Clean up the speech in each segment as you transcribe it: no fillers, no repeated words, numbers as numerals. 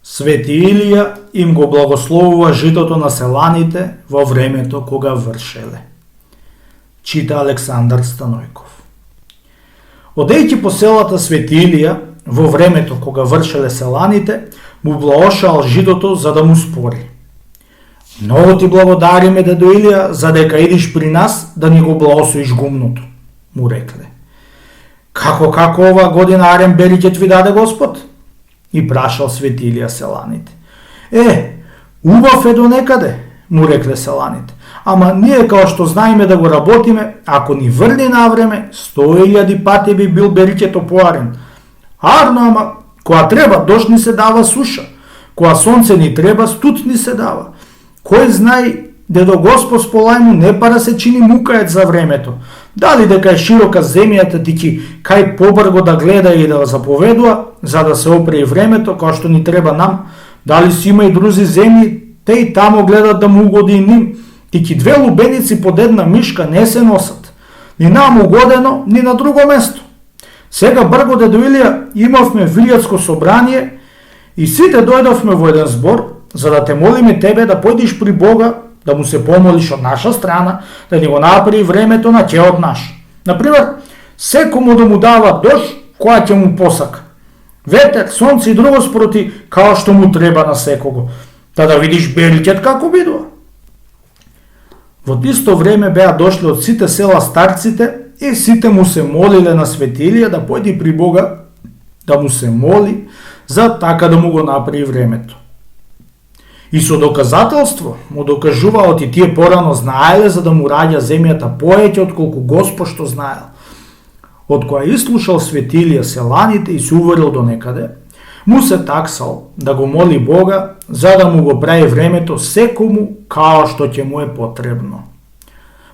Свети Илија им го благословува житото на селаните во времето кога вршеле. Чита Александар Станојков. Одејќи по селата Свети Илија во времето кога вршеле селаните, му благошал житото за да му спори. Много ти благодариме, дедо Илија, за дека идиш при нас да ни го благословиш гумното, му рекле. Како ова година арен бери ќе ви даде Господ? И прашал Свети Илија селаните. Убав е до некаде, му рекле селаните. Ама ние као што знаеме да го работиме, ако ни врни на време, 100.000 пати би бил берикето поарен. Арно, ама, која треба дожд ни се дава суша, која сонце ни треба студ ни се дава. Кој знае, дедо Господ сполајму не пара се чини мукаец за времето. Дали дека е широка земјата тики кај побрго да гледа и да заповедува, за да се опре времето, као што ни треба нам, дали си има и друзи земји, те и тамо гледат да му угоди и ним, тики две лубеници под една мишка не се носат, ни нам угодено, ни на друго место. Сега брго, дедо Илија, имавме вилјатско собрание и сите дојдовме во еден збор, за да те молиме тебе да појдиш при Бога, да му се помолиш од наша страна, да ни го направи времето на ќеот наш. Например, секому да му дава дожд која ќе му посака. Ветер, сонце и друго спроти, као што му треба на секого. Да видиш белиќет како бидува. Во исто време беа дошли од сите села старците и сите му се молиле на Свети Илија да појди при Бога, да му се моли, за така да му го направи времето. И со доказателство му докажуваат и тие порано знаеле за да му раѓа земјата поеќе отколку Господ што знаел. Од која ислушал Свети Илија селаните и се уверил до некаде, му се таксал да го моли Бога за да му го прави времето секому као што ќе му е потребно.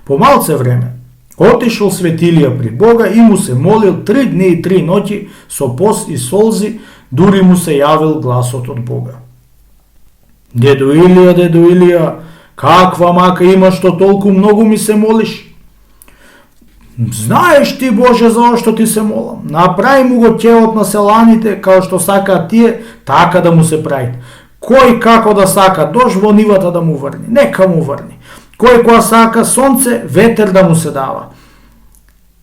По малце време отишол Свети Илија при Бога и му се молил 3 дни и 3 ноќи со пост и солзи, дури му се јавил гласот од Бога. Дедо Илија, каква мака има што толку многу ми се молиш? Знаеш ти, Боже, за што ти се молам. Направи му го ќеот на селаните, као што сакаат тие, така да му се прави. Кој како да сака дожд во нивата да му врни, нека му врни. Кој која сака сонце, ветер да му се дава.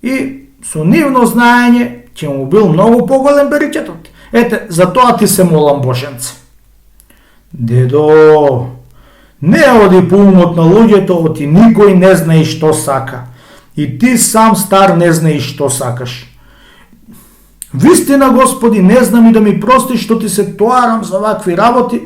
И со нивно знаење ќе му бил многу поголем берикетот. Ете, за тоа ти се молам, Боженце. Дедо, не оди по умот на луѓето, оти никој не знае што сака. И ти сам стар не знаеш што сакаш. Вистина, Господи, не знам и да ми простиш што ти се тоарам за вакви работи,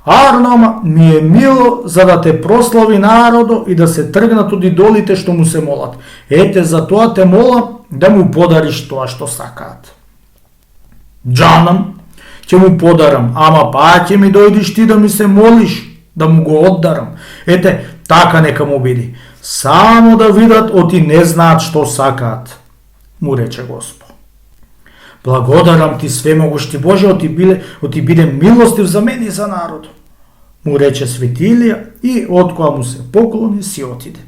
арно ми е мило за да те прослави народо и да се тргнат од идолите што му се молат. Ете, за тоа те молам да му подариш тоа што сакаат. Джанам, ќе му подарам, ама па ќе ми дојдиш ти да ми се молиш, да му го оддарам. Ете, така нека му биде. Само да видат оти не знаат што сакаат, му рече Господ. Благодарам ти, свемогушти Боже, оти биде милостив за мене и за народ, му рече Свети Илија и откоја му се поклони си отиде.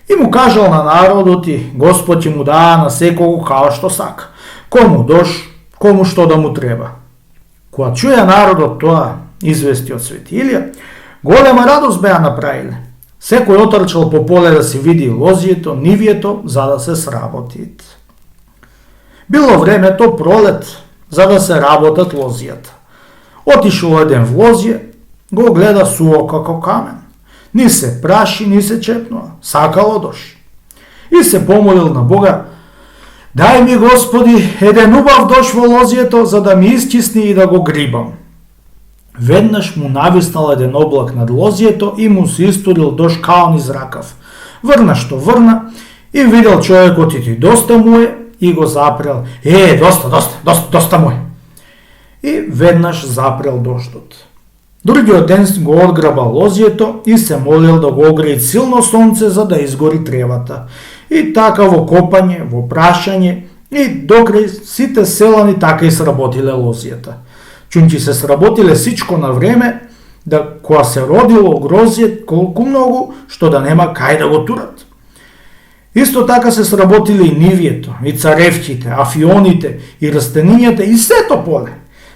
И му кажал на народот и Господ ќе му даа на секого као што сака, кому дош, кому што да му треба. Кога чуја народот тоа извести од Свети Илија, голема радост беа направиле. Секој отрчал по поле да си види лозието, нивието, за да се сработит. Било времето пролет, за да се работат лозијата. Отишол еден в лозије, го гледа суо како камен. Ни се праши, ни се чепнува, сакало доши. И се помолил на Бога: дај ми, Господи, еден убав дош во лозието, за да ми искисни и да го грибам. Веднаш му нависнал еден облак над лозието и му се истурил дожд као низ ракав. Врна што врна и видел човекот и доста му е и го запрел. Доста му е. И веднаш запрел дождот. Другиот ден го одграбал лозието и се молил да го огреи силно сонце за да изгори тревата. И така во копање, во прашање и докрај сите селани така и сработиле лозијата. Чунки се сработиле сичко на време, да која се родило грозје колку многу, што да нема кај да го турат. Исто така се сработиле и нивието, и царевките, афионите, и растенињата, и сето поле.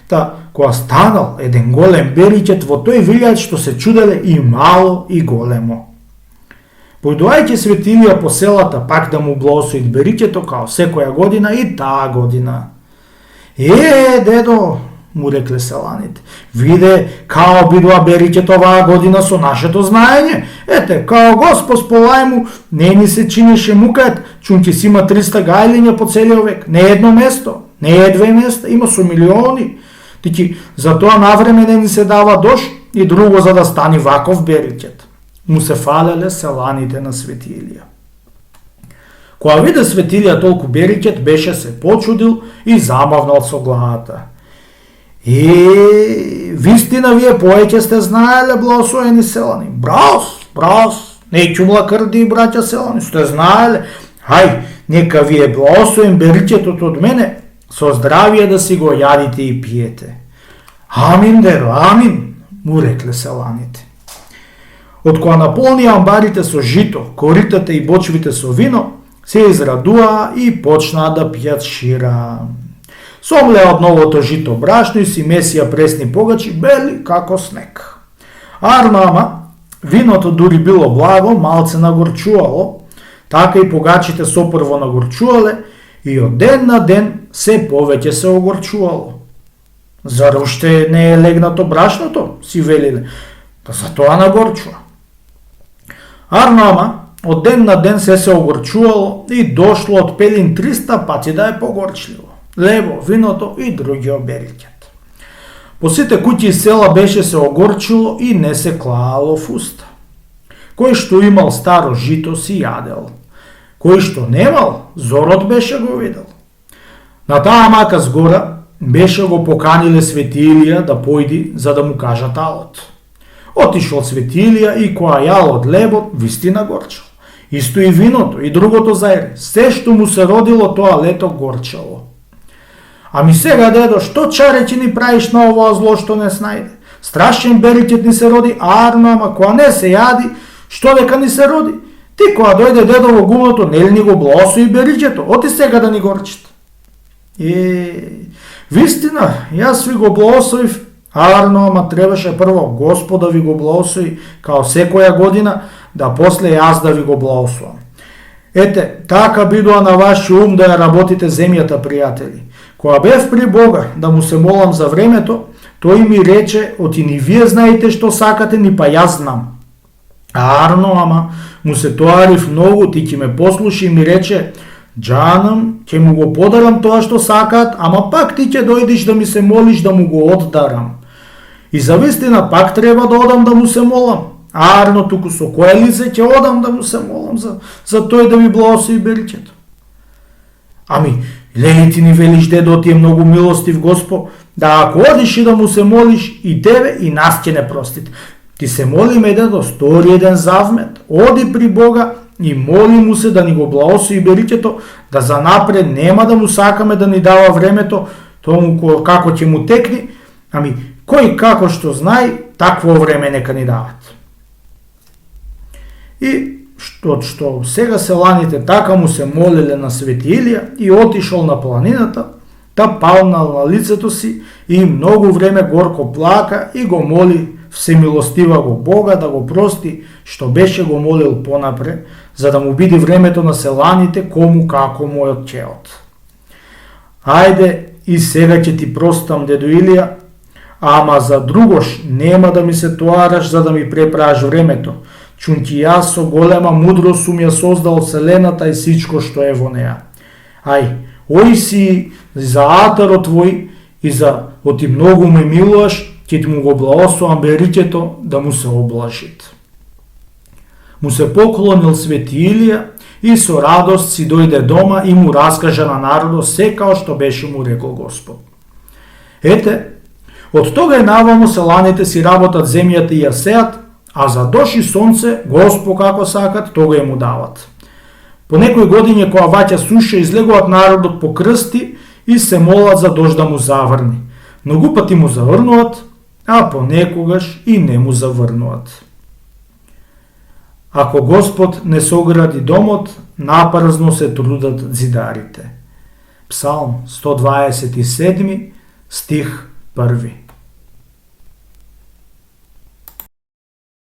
Та кога станал еден голем беричет, во тој видеат што се чуделе и мало и големо. Појдувајќи свети Илија по селата пак да му благословит беричето као секоја година и таа година. Дедо, му рекле селаните, виде као бидува беричето оваа година со нашето знаење. Ете, као Господ сполај му, не ни се чинеше мукајат, чунки си има 300 гајлиња по целиот век, не едно место, не е 2 места, има со милиони. Тики, за тоа навреме не ни се дава дош и друго за да стани ваков беричет. Му се фалеле селаните на свети Илија. Кога виде свети Илија толку беричет, беше се почудил и забавнал со главата. Вистина вие повеќе сте знаеле, благословени селани. Брас, не чумла крди, браќа селани, сте знаеле. Хај, нека вие благословен беричетот од мене, со здравие да си го јадите и пиете. Амин, дедо, амин, му рекле селаните. Од кога наполнија амбарите со жито, коритата и бочвите со вино, се израдуваа и почнаа да пијат шира. Сомлеа од новото жито брашно и си месија пресни погачи, бели како снег. Ама, виното дури било благо, малце нагорчувало, така и погачите сопрво нагорчувале и од ден на ден се повеќе се огорчувало. Зар уште не е легнато брашното, си велиле, па за тоа нагорчува. Ама, од ден на ден се огорчувало и дошло од пелин 300 пати да е погорчливо. Лево, виното и другиот беричет. По сите куќи и села беше се огорчило и не се клаало в уста. Кој што имал старо жито си јадел. Кој што немал, зорот беше го видел. На таа мака згора беше го поканиле свети Илија да појди за да му кажат алот. Отишол свети Илија и која јал од лебот, вистина горчал. Исто и виното и другото зајре. Се што му се родило тоа лето горчало. Ами сега, дедо, што чаречи ни правиш на овоа зло што не снајде? Страшен беричет ни се роди, ама кога не се јади, што дека ни се роди? Ти кога дојде дедо во гумното, нели ни го благослови беричето? Оти сега да ни горчит. Вистина, јас ви го благословив, ама требаше прво Господ да ви го благослови, као секоја година, да после јас да ви го благословам. Ете, така бидува на ваш ум да ја работите земјата, пријатели. Кога бев при Бога да му се молам за времето, тој ми рече, оти ни вие знаете што сакате, ни па јас знам. Ама му се тоарив многу, ти ќе ме послуши и ми рече, Джанам, ќе му го подарам тоа што сакаат, ама пак ти ќе дојдиш да ми се молиш да му го оддарам. И за вистина пак треба да одам да му се молам. Туку со кое лице ќе одам да му се молам за тој да ми благослови беричето. Ами, лели ти ни велиш, дедо, ти е многу милостив Господ, да ако одиш и да му се молиш, и тебе и нас ќе не простите. Ти се молиме, дедо, стори еден завмет, оди при Бога и моли му се да ни го благослови беричето, да за напред нема да му сакаме да ни дава времето, тому како ќе му текни, ами кој како што знај, такво време нека ни дават. И што сега селаните така му се молеле на свети Илија и отишол на планината, та палнал на лицето си и многу време горко плака и го моли всемилостиваго Бога да го прости што беше го молил понапред, за да му биде времето на селаните кому како му е отчеот. Ајде и сега ќе ти простам, дедо Илија, ама за другош нема да ми се тоараш за да ми преправаш времето, чунки јас со голема мудрост сум ја создал вселената и сичко што е во неа. Ој си за атарот твој и за оти многу ме милуваш, ќе ти му го благословам беричето да му се облажит. Му се поклонил свети Илија и со радост си дојде дома и му раскажа на народот се као што беше му рекол Господ. Ете, од тога и наваму селаните си работат земјата и ја сеат, а за дожд и сонце, Господ како сакат, тога и му дават. По некои години кога ваќа суша, излегуваат народот по крсти и се молат за дожд да му заврни. Многу пати му заврнуват, а понекогаш и не му заврнуват. Ако Господ не согради домот, напразно се трудат зидарите. Псалм 127, стих Prvi.